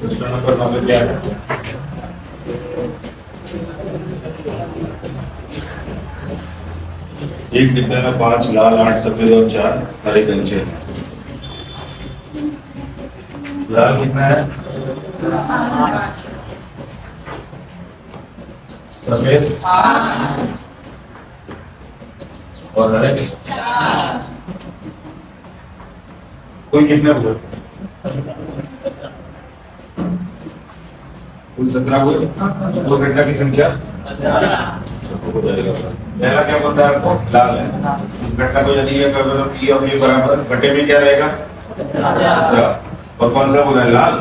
प्रश्न नंबर 9 में क्या है? एक डिब्बे में 5 लाल, 8 सफेद और 4 हरे कंचे हैं। लाल कितना है? सफेद और हरे कोई कितने हुए? कुल 17 हुए। दो घंटा की संख्या हो जाएगा। पहला क्या बोलता है आपको? लाल है। इस घटना को यदि ये कर दो तो पी ऑफ ए बराबर घटे में क्या रहेगा? 17। और कौन सा बोला है? लाल।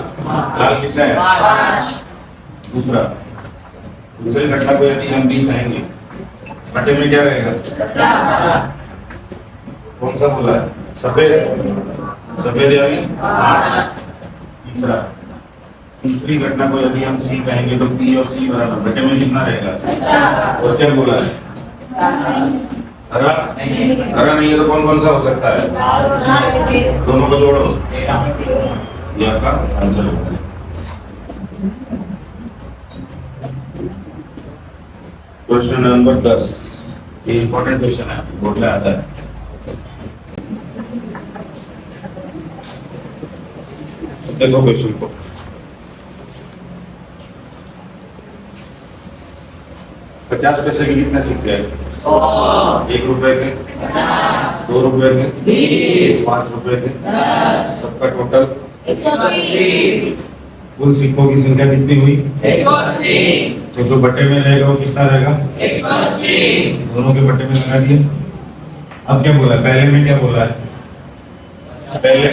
लाल कितना है? 5। दूसरा, दूसरी घटना को यदि हम बी कहेंगे घटे में क्या रहेगा? 17। कौन सा बोला है? सफेद। सफेद यानी 8। तीसरा, दूसरी घटना को यदि हम सी कहेंगे तो पी और सी बराबर घटे में कितना रहेगा? और क्या बोला है? हरा। हरा नहीं है तो कौन कौन सा हो सकता है? दोनों को जोड़ो, ये आपका आंसर होगा। क्वेश्चन नंबर 10, ये इंपॉर्टेंट क्वेश्चन है, बोर्ड में आता है। देखो क्वेश्चन को, पचास पैसे के कितने सिक्के हैं? 1 रुपए के, 2 रुपए के, 5 रुपए के, सबका टोटल 180। कुल सिक्कों की संख्या कितनी हुई? 180। तो जो बटे में रहेगा वो कितना रहेगा? 180। दोनों के बटे में लगा दिए। अब क्या बोला? पहले में क्या बोला है? पहले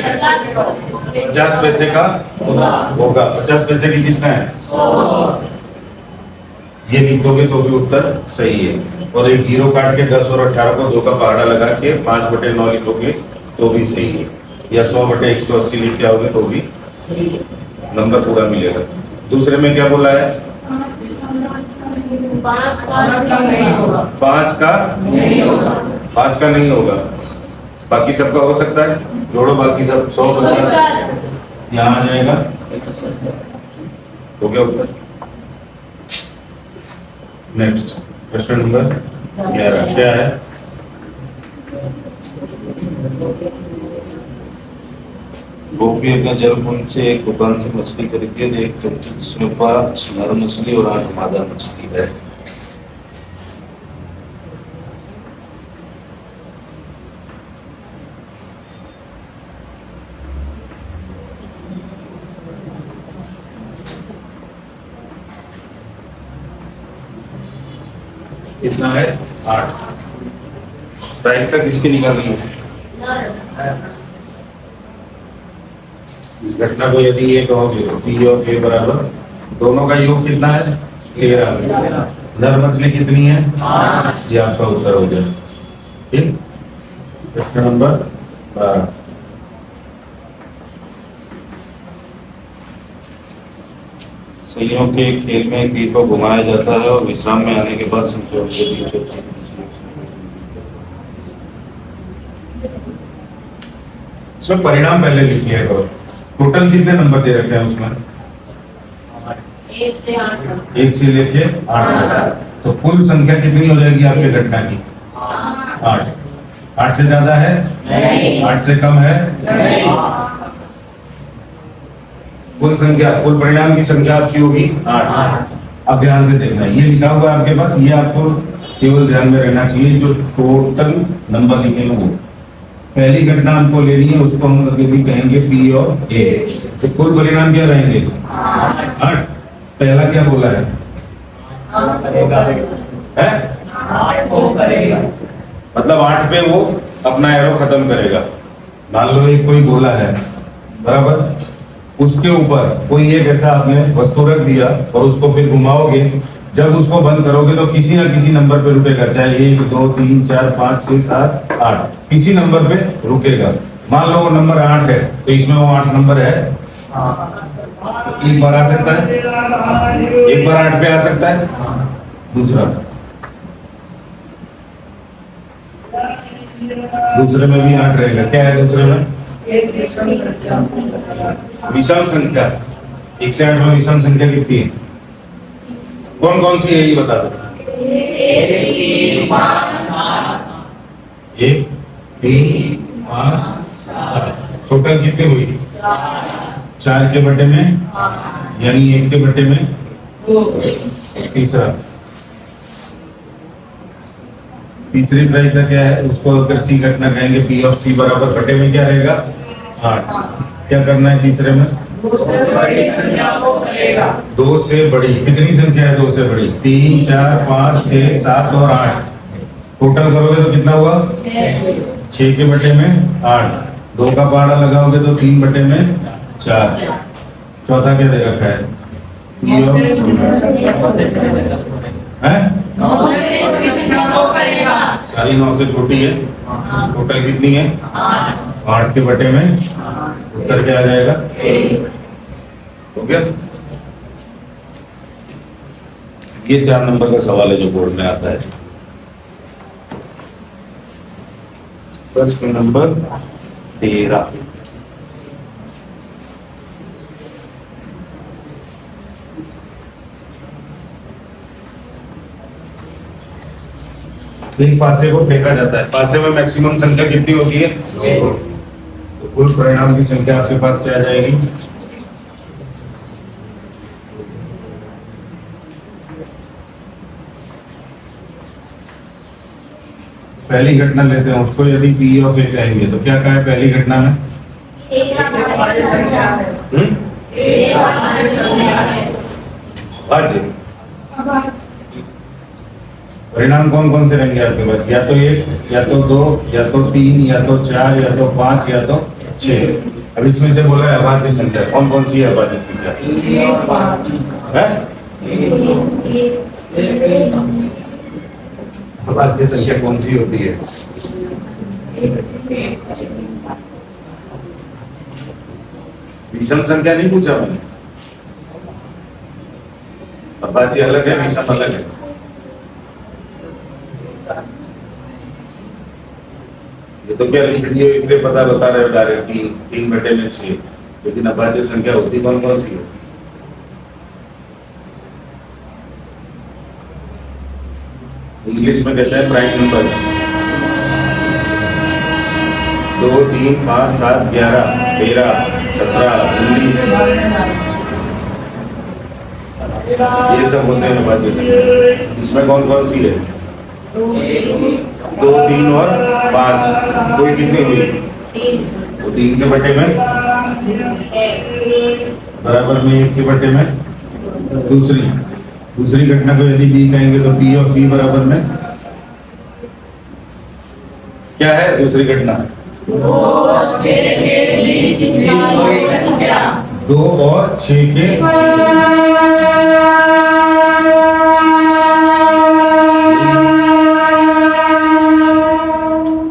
50 पैसे का होगा। 50 पैसे की कितना है? 100। ये लिखोगे तो भी उत्तर सही है। और एक जीरो काट के 10 और 18 को 2 का पहाड़ा लगा के 5/9 लिखोगे तो भी सही है। या 100/180 लिख के आओगे तो भी नंबर पूरा मिलेगा। दूसरे में क्या बोला है? 5 का नहीं होगा। 5 का नहीं होगा, बाकी सबका हो सकता है। जोड़ो बाकी सब। 100 यहाँ आ जाएगा तो क्या उत्तर? नेक्स्ट क्वेश्चन नंबर 11 क्या है? गोपी अपने जलकुंड से एक दुकान से मछली खरीदी है, जिसमें 5 नर मछली और 8 मादा मछली है। कितना है? 8। राइट का किसकी निकालनी है? इस घटना को यदि ये कहोगे तो पी और ए बराबर दोनों का योग कितना है? 13। नर मछली कितनी है? 5। ये आपका उत्तर हो जाए। ठीक। प्रश्न नंबर 12, सैयों के खेल में एक को घुमाया जाता है और विश्राम में आने के बाद इसमें परिणाम पहले लिखिए। टोटल कितने नंबर दे रखे हैं उसमें? 1 से लेके 8 तक। तो कुल संख्या कितनी हो जाएगी आपके घटना की? 8। 8 से ज्यादा है? नहीं। 8 से कम है? नहीं। कुल संख्या, कुल परिणाम की संख्या आपकी होगी 8। अब ध्यान से देखना, ये लिखा हुआ है आपके पास, ये आपको केवल ध्यान में रहना चाहिए। जो टोटल नंबर लिखे हैं वो पहली घटना हमको लेनी है, उसको हम भी कहेंगे पी ऑफ ए। तो कुल परिणाम क्या रहेंगे? 8। पहला क्या बोला है? 8 को करेगा, मतलब 8 पे वो अपना एरो खत्म करेगा। मान लो एक कोई बोला है बराबर, उसके ऊपर कोई एक ऐसा आपने वस्तु रख दिया और उसको फिर घुमाओगे, जब उसको बंद करोगे तो किसी ना किसी नंबर पे रुकेगा, चाहे 1 2 3 4 5 6 7 8, किसी नंबर पे रुकेगा। मान लो वो नंबर 8 है तो इसमें वो 8 नंबर है, एक बार आ सकता है, एक बार 8 पे आ सकता है। दूसरा, दूसरे में भी 8 रहेगा। क्या है दूसरे में? विषम संख्या। 1 से 8 में विषम संख्या कितनी है? कौन कौन सी है ये बता दो। 1 3 5 7 टोटल कितनी हुई? 4 के बटे में यानी 1 के बटे में 2। तीसरी प्रायिकता क्या है? उसको अगर सी घटना कहेंगे, पी ऑफ सी बराबर बटे में क्या रहेगा? 8। क्या करना है तीसरे में? 2 से बड़ी। कितनी संख्या है 2 से बड़ी? 3 4 5 6 7 और 8। टोटल करोगे तो कितना हुआ? 6 के बटे में 8। 2 का पहाड़ा लगाओगे तो 3 बटे में 4। चौथा क्या दे रखा है? सारी 9 से छोटी है। टोटल कितनी है? 8 के बटे में उत्तर क्या आ जाएगा? हो गया। ये 4 नंबर का सवाल है जो बोर्ड में आता है। प्रश्न नंबर 13। एक पासे को फेंका जाता है। पासे में मैक्सिमम संख्या कितनी होती है? 2। तो कुल परिणाम की संख्या आपके पास क्या आ जाएगी? पहली घटना लेते हैं उसको, यदि पी ऑफ ए कहेंगे तो क्या कहा है पहली घटना में? परिणाम कौन कौन से रहेंगे आपके पास? या तो 1 या तो 2 या तो 3 या तो 4 या तो 5 या तो 6। अब इसमें से बोला है अभाज्य संख्या। कौन कौन सी है अभाज्य संख्या? अभाज्य संख्या कौन सी होती है? विषम संख्या नहीं पूछा मैंने। अभाज्य अलग है, विषम अलग है। ये तो क्या लिख दिए इसलिए पता बता रहे हो डायरेक्ट। 3 बटे में 6। लेकिन अभाज्य संख्या होती कौन कौन सी है? इंग्लिश में कहते हैं प्राइम नंबर्स। 2 3 5 7 11 13 17 19 ये सब होते हैं अभाज्य संख्या। इसमें कौन कौन सी है? 2 3 और 5। कोई कितनी हुई? तो 3 के बटे में बराबर में 1 के बटे में दूसरी घटना को यदि बी कहेंगे तो पी ऑफ बी बराबर में क्या है दूसरी घटना? 2 और 6 के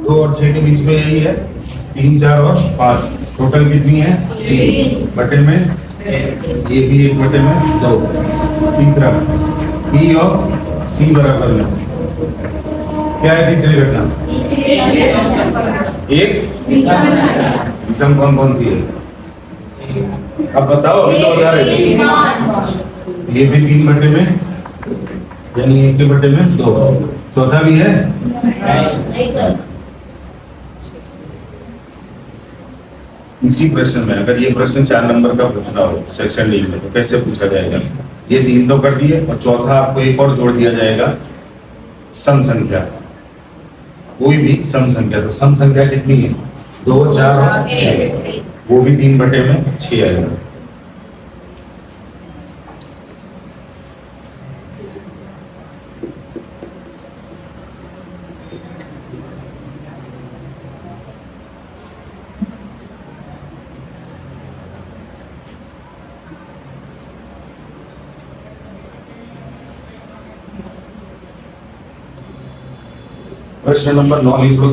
2 और 6 के बीच में यही है। 3 4 और 5 टोटल कितनी है? 3 बटे में ये भी 1 बटे में 2। तीसरा पी ऑफ सी बराबर में क्या है तीसरी घटना? एक विषम कौन कौन सी है? अब बताओ, अभी तो बता रहे थे। ये भी 3 बटे में यानी 1 के बटे में 2। चौथा भी है? नहीं सर। इसी प्रश्न में अगर ये प्रश्न 4 नंबर का पूछना हो सेक्शन डी में तो कैसे पूछा जाएगा? ये 3 तो कर दिए और चौथा आपको एक और जोड़ दिया जाएगा, सम संख्या। कोई भी सम संख्या। तो सम संख्या कितनी है? 2 4 और 6। वो भी 3 बटे में 6 आएगा। प्रश्न नंबर 9 लिख लो।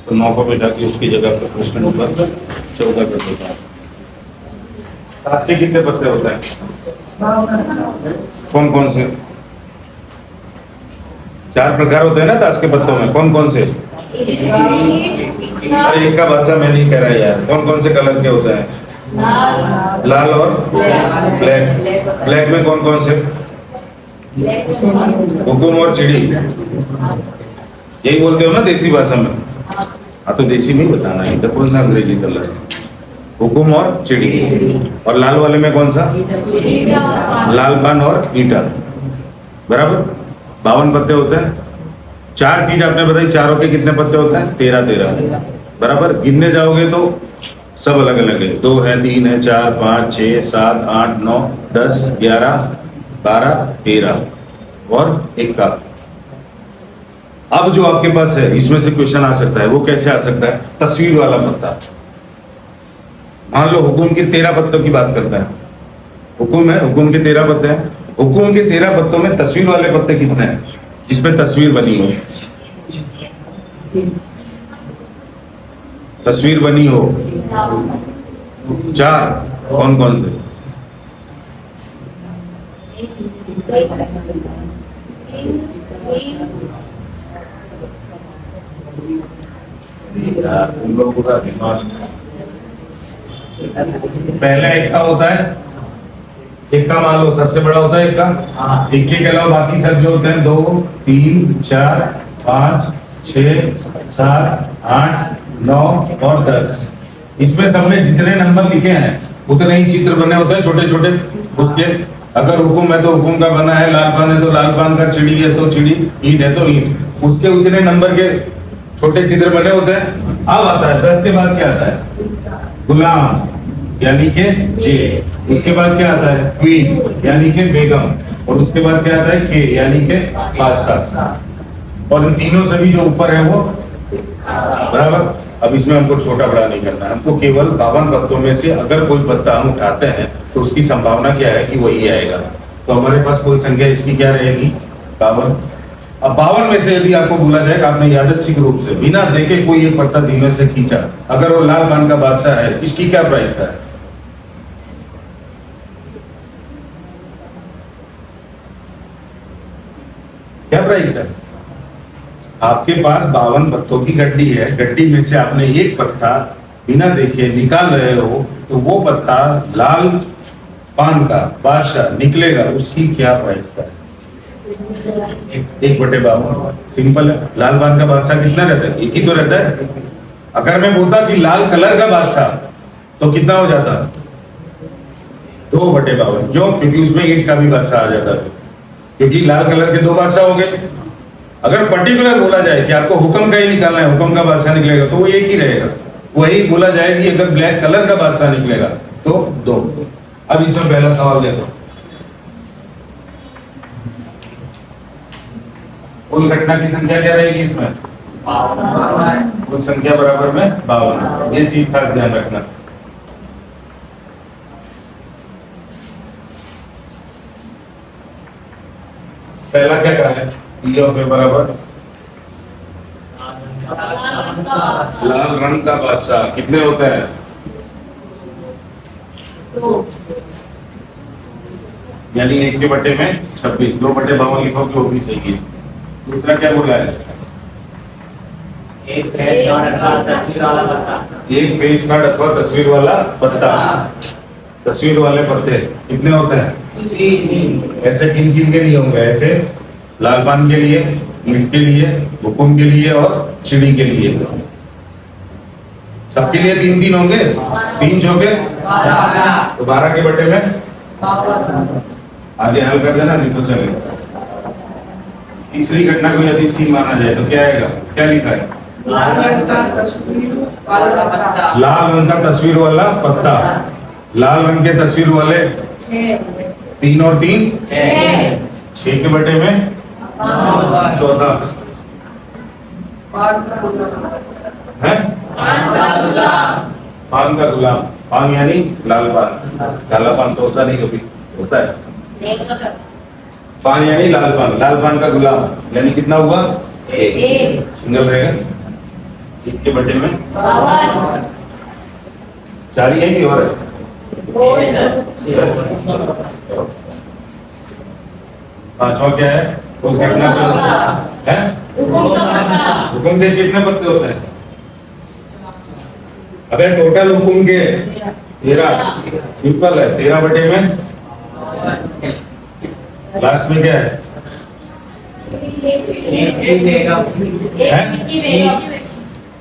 तो 9 को मिटा के उसकी जगह पर प्रश्न नंबर 14 कर देता है। ताश के कितने पत्ते होते हैं? कौन कौन से? 4 प्रकार होते हैं ना ताश के पत्तों में। कौन कौन से? अरे एक का भाषा मैं नहीं कह रहा यार। कौन कौन से कलर के होते हैं? लाल और ब्लैक। ब्लैक में कौन कौन से? हुकुम और चिड़ी, यही बोलते हो ना देसी भाषा में? हाँ, तो देसी नहीं बताना है, इधर कौन सा अंग्रेजी चल रहा है? हुकुम और चिड़ी। और लाल वाले में कौन सा? लाल पान और ईटा। बराबर। 52 पत्ते होते हैं। 4 चीज आपने बताई, चारों के कितने पत्ते होते हैं? 13। बराबर। गिनने जाओगे तो सब अलग अलग है, 2 है, 3 है, 4, 5, 6, 7, 8, 9, 10, 11, 12, 13 और 1 का। अब जो आपके पास है इसमें से क्वेश्चन आ सकता है, वो कैसे आ सकता है? तस्वीर वाला पत्ता। मान लो हुकुम के 13 पत्तों की बात करता है। हुकुम है, हुकुम के 13 पत्ते हैं। हुकुम के 13 पत्तों में तस्वीर वाले पत्ते कितने हैं जिसमें तस्वीर बनी हो? तस्वीर बनी हो 4। कौन कौन से? तुम लोगों का दिमाग। पहला इक्का होता है, इक्का मान लो सबसे बड़ा होता है इक्का। इक्के के अलावा बाकी सब जो होते हैं 2, 3, 4, 5, 6, 7, 8, 9 और 10। इसमें सबने जितने नंबर लिखे हैं उतने ही चित्र बने होते हैं छोटे छोटे उसके। अगर हुकुम है तो हुकुम का बना है, लाल पान है तो लाल पान का, चिड़ी है तो चिड़ी, ईंट है तो ईंट, उसके उतने नंबर के छोटे चित्र बने होते हैं। अब आता है 10 के बाद क्या आता है? गुलाम यानी के जे। उसके बाद क्या आता है? क्वीन यानी के बेगम। और उसके बाद क्या आता है? के यानी के बादशाह। और इन तीनों से भी जो ऊपर है वो बराबर। अब इसमें हमको छोटा बड़ा नहीं करना है, हमको केवल 52 पत्तों में से अगर कोई पत्ता हम उठाते हैं तो उसकी संभावना क्या है कि वही आएगा। तो हमारे पास कुल संख्या इसकी क्या रहेगी? 52। अब 52 में से यदि आपको बोला जाए कि आपने यादृच्छिक रूप से बिना देखे कोई एक पत्ता धीमे से खींचा, अगर वो लाल पान का बादशाह है, इसकी क्या प्रायिकता है? क्या प्रायिकता है? आपके पास 52 पत्तों की गड्डी है, गड्डी में से आपने एक पत्ता बिना देखे निकाल रहे हो, तो वो पत्ता लाल पान का बादशाह निकलेगा, उसकी क्या प्रायिकता है? 1/52। सिंपल है। लाल पान का बादशाह कितना रहता है? एक ही तो रहता है। अगर मैं बोलता कि लाल कलर का बादशाह तो कितना हो जाता? 2/52। क्यों? क्योंकि उसमें ईंट का भी बादशाह आ जाता है, क्योंकि लाल कलर के 2 बादशाह हो गए। अगर पर्टिकुलर बोला जाए कि आपको हुक्म का ही निकालना है, हुक्म का बादशाह निकलेगा, तो वो एक ही रहेगा। वही बोला जाए कि अगर ब्लैक कलर का बादशाह निकलेगा तो 2। अब इसमें पहला सवाल देखो, कुल घटना की संख्या क्या रहेगी इसमें? 52। कुल संख्या बराबर में 52। ये चीज खास ध्यान रखना। पहला क्या कहा है? पी ऑफ ए बराबर लाल रंग का बादशाह। कितने होते हैं? 2। यानी 1/26। 2/52 लिखोगे वो भी सही है। दूसरा क्या बोला है? एक फेस कार्ड अथवा तस्वीर वाला पत्ता। तस्वीर वाले पत्ते कितने होते हैं? 3। ऐसे किन किन के लिए होंगे? ऐसे लाल पान के लिए, ईंट के लिए, हुकुम के लिए और चिड़ी के लिए। सबके लिए 3-3 होंगे। 3 चौके तो 12 के बटे में आगे हल कर देना, नहीं तो चलेगा। तीसरी घटना को यदि सी माना जाए तो क्या आएगा? क्या लिखा है? लाल रंग का तस्वीर वाला पत्ता। लाल रंग के तस्वीर वाले 3 और 3 6 के बटे में 14 है। पान का गुलाम। पान यानी लाल पान। काला पान तो होता नहीं, कभी होता है। पान यानी लाल पान। लाल पान का गुलाम यानी कितना हुआ? 1। सिंगल रहेगा। 1 के बटे में 4 ही है कि और है? पांचवा क्या है? कोई घटना है? हुकुम के कितने पत्ते होते हैं? अबे टोटल हुकुम के 13 सिंपल है। 13 बटे में लास्ट में क्या है?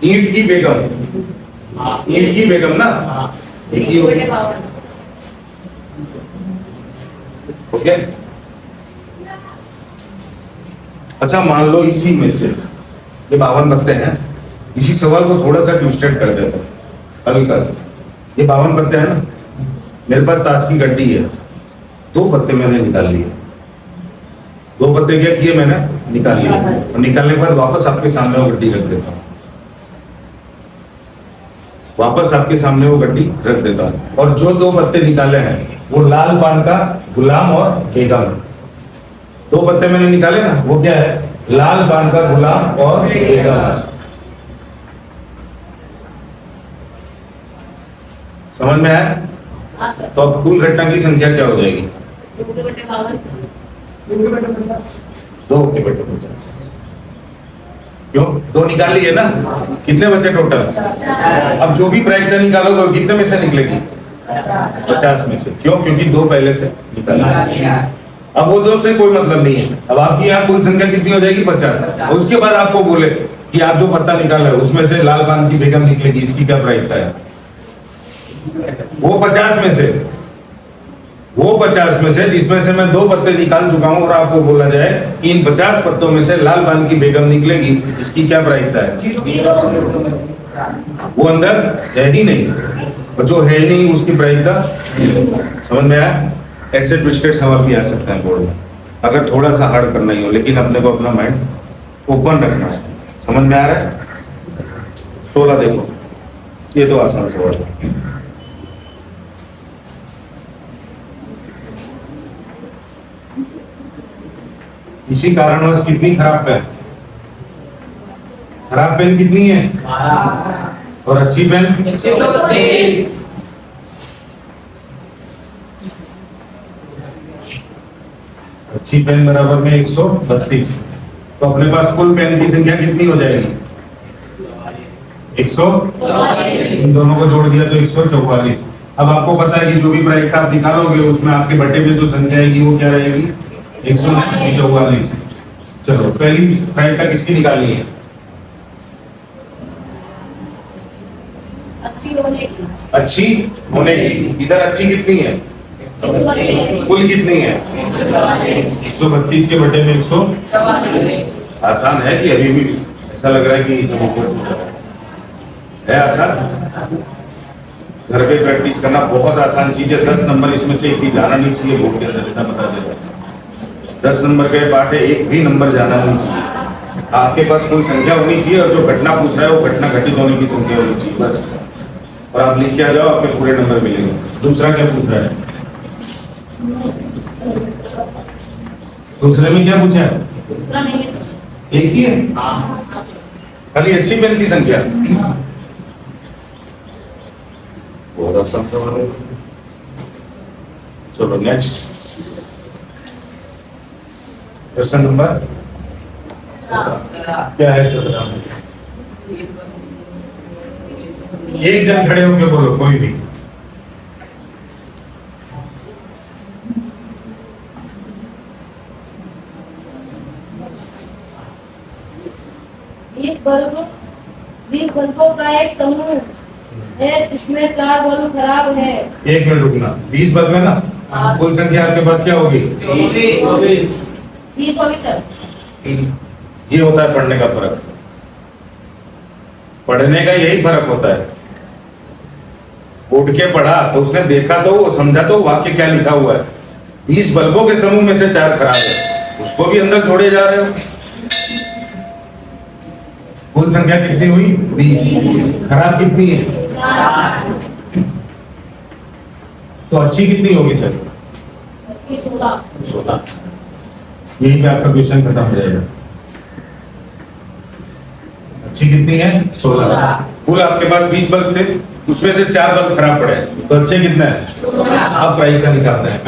ईंट की बेगम। ईंट की बेगम ना, ओके। अच्छा मान लो इसी में से ये 52 पत्ते हैं, इसी सवाल को थोड़ा सा ट्विस्टेड कर देते हैं हल्का सा। ये 52 पत्ते हैं ना, मेरे पास ताश की गड्डी है, 2 पत्ते मैंने निकाल लिए। 2 पत्ते क्या किए मैंने? निकाल लिए। और निकालने के बाद वापस आपके सामने वो गड्डी रख देता हूँ। वापस आपके सामने वो गड्डी रख देता हूँ। और जो 2 पत्ते निकाले हैं वो लाल पान का गुलाम और बेगम। 2 पत्ते मैंने निकाले ना, वो क्या है? लाल पान का गुलाम और बेगम। समझ में आया? तो अब कुल घटना की संख्या क्या हो जाएगी? 2 के बटे 52। 2 के बटे 50। क्यों? 2 निकाल लिए ना, कितने बचे टोटल? अब जो भी प्रायिकता निकालोगे वो कितने में से निकलेगी? 50 में से। क्यों? क्योंकि 2 पहले से निकाले। अब वो 2 से कोई मतलब नहीं है। अब आपकी यहाँ कुल संख्या कितनी हो जाएगी? 50। और उसके बाद आपको बोले कि आप जो पत्ता निकाल रहे हो उसमें से लाल पान की बेगम निकलेगी, इसकी क्या प्रायिकता है? वो 50 में से, वो 50 में से जिसमें से मैं 2 पत्ते निकाल चुका हूं और आपको बोला जाए कि इन 50 पत्तों में से लाल पान की बेगम निकलेगी, इसकी क्या प्रायिकता है? वो अंदर है ही नहीं, और जो है नहीं उसकी प्रायिकता। समझ में आया? ऐसे ट्विस्टेड सवाल भी आ सकते हैं बोर्ड में, अगर थोड़ा सा हार्ड करना ही हो, लेकिन अपने को अपना माइंड ओपन रखना है। समझ में आ रहा है? 16 देखो, ये तो आसान सवाल है। इसी कारणवश कितनी खराब पेन? खराब पेन कितनी है? और अच्छी पेन? 125। अच्छी पेन बराबर में 132। तो अपने पास कुल पेन की संख्या कितनी हो जाएगी? 100। इन दोनों को जोड़ दिया तो 144। अब आपको पता है कि जो भी प्रायिकता आप निकालोगे उसमें आपके बटे में जो संख्या आएगी वो क्या रहेगी? 144। चलो पहली प्रायिकता किसकी निकालनी है? अच्छी होने की। अच्छी होने की। इधर अच्छी कितनी है? कुल कितनी है? 132 के बटे में 144। आसान है कि अभी भी ऐसा लग रहा है कि सब है आसान? घर पे प्रैक्टिस करना बहुत आसान चीज है। 10 नंबर इसमें से एक भी जाना नहीं चाहिए बोर्ड के अंदर, इतना बता देगा। 10 नंबर के पार्ट है, एक भी नंबर जाना नहीं चाहिए। आपके पास कोई संख्या होनी चाहिए और जो घटना पूछ रहा है वो घटना घटित होने की संख्या होनी चाहिए बस। और आप लिख के आ जाओ, आपके पूरे नंबर मिलेंगे। दूसरा क्या पूछ रहा है? दूसरे में क्या पूछा है? एक ही है, खाली अच्छी पेन की संख्या। बहुत आसान सवाल है। चलो नेक्स्ट क्वेश्चन नंबर क्या है? 17 में एक जन खड़े होकर बोलो, कोई भी। बीस बल्बों का एक समूह है जिसमें 4 बल्ब खराब है। 1 मिनट रुकना। 20 बल्ब है ना, कुल संख्या आपके पास क्या होगी? 20 होगी सर। ये होता है पढ़ने का फर्क। पढ़ने का यही फर्क होता है। उठ के पढ़ा तो उसने देखा तो वो समझा तो वाक्य क्या लिखा हुआ है। 20 बल्बों के समूह में से 4 खराब है, उसको भी अंदर जोड़े जा रहे हो। कुल संख्या कितनी हुई? 20। खराब कितनी है? तो अच्छी कितनी होगी सर? 16। यही पे आपका क्वेश्चन खत्म हो जाएगा। अच्छी कितनी है? 16। कुल आपके पास 20 बल्ब थे, उसमें से 4 बल्ब खराब पड़े, तो अच्छे कितना है? अब प्रायिकता निकालते हैं।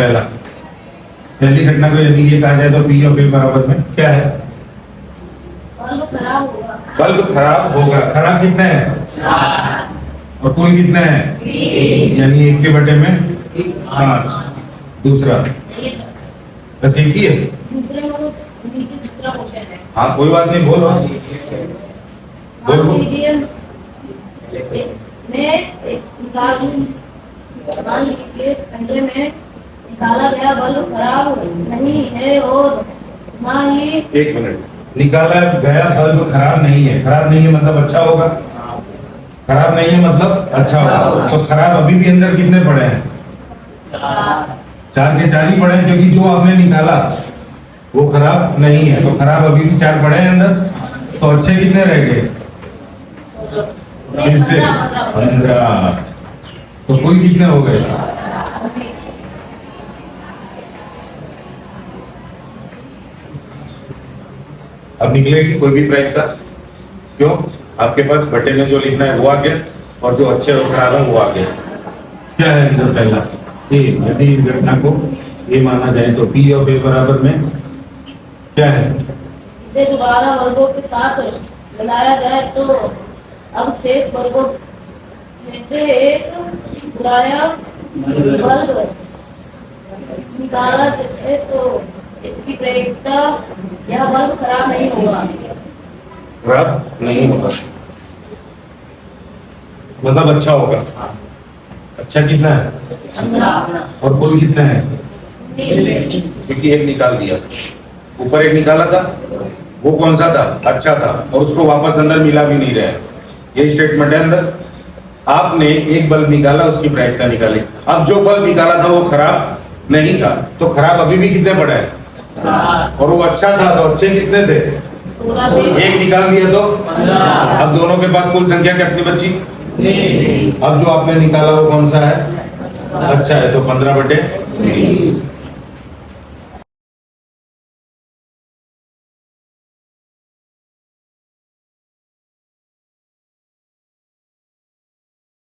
पहली घटना को यदि ये कहा जाए तो पी और बराबर में क्या है? बल्ब खराब होगा। बल्ब खराब होगा। खराब कितना है? और कुल कितने हैं? यानी 1 के बटे में 5। दूसरा ये बस एक ही है। दूसरे में तो नीचे दूसरा क्वेश्चन है। हाँ कोई बात नहीं, बोलो। मान लीजिए मैं एक मान लीजिए पहले में निकाला गया बल्ब खराब नहीं है और ना ही 1 मिनट। निकाला गया बल्ब खराब नहीं है। खराब नहीं है मतलब अच्छा होगा। खराब नहीं है मतलब अच्छा होगा। तो खराब अभी भी अंदर कितने पड़े हैं? 4 के 4 ही पड़े हैं, क्योंकि जो आपने निकाला वो खराब नहीं है। तो खराब अभी भी 4 पड़े हैं अंदर। तो अच्छे कितने रह गए? फिर से 15। तो कुल कितने हो गए? अब निकलेगी कोई भी प्राइम का। क्यों? आपके पास बटे में जो लिखना है वो आ गया और जो अच्छे और खराब है वो आ गया। क्या है इधर? पहला ए, यदि इस घटना को ए माना जाए तो पी ऑफ ए बराबर में क्या है? इसे दोबारा बल्बों के साथ मिलाया जाए तो अब शेष बल्बों में से एक बुराया बल्ब निकाला जाए तो इसकी प्रायिकता यह बल्ब खराब नहीं होगा। खराब नहीं होगा मतलब अच्छा होगा। अच्छा कितना है? 15 और कुल कितना है? 19 क्योंकि एक निकाल दिया। ऊपर एक निकाला था, वो कौन सा था? अच्छा था, और उसको वापस अंदर मिला भी नहीं रहा है। ये स्टेटमेंट है अंदर। आपने एक बल्ब निकाला, उसकी प्रायिकता निकाली। अब जो बल्ब निकाला था वो खराब नहीं था, तो खराब अभी भी कितने पड़े हैं? और वो अच्छा था, तो अच्छे कितने थे? 16 एक निकाल दिया तो अब दोनों के पास कुल संख्या कितनी बची? अब जो आपने निकाला वो कौन सा है? अच्छा है, तो 15 बटे 20।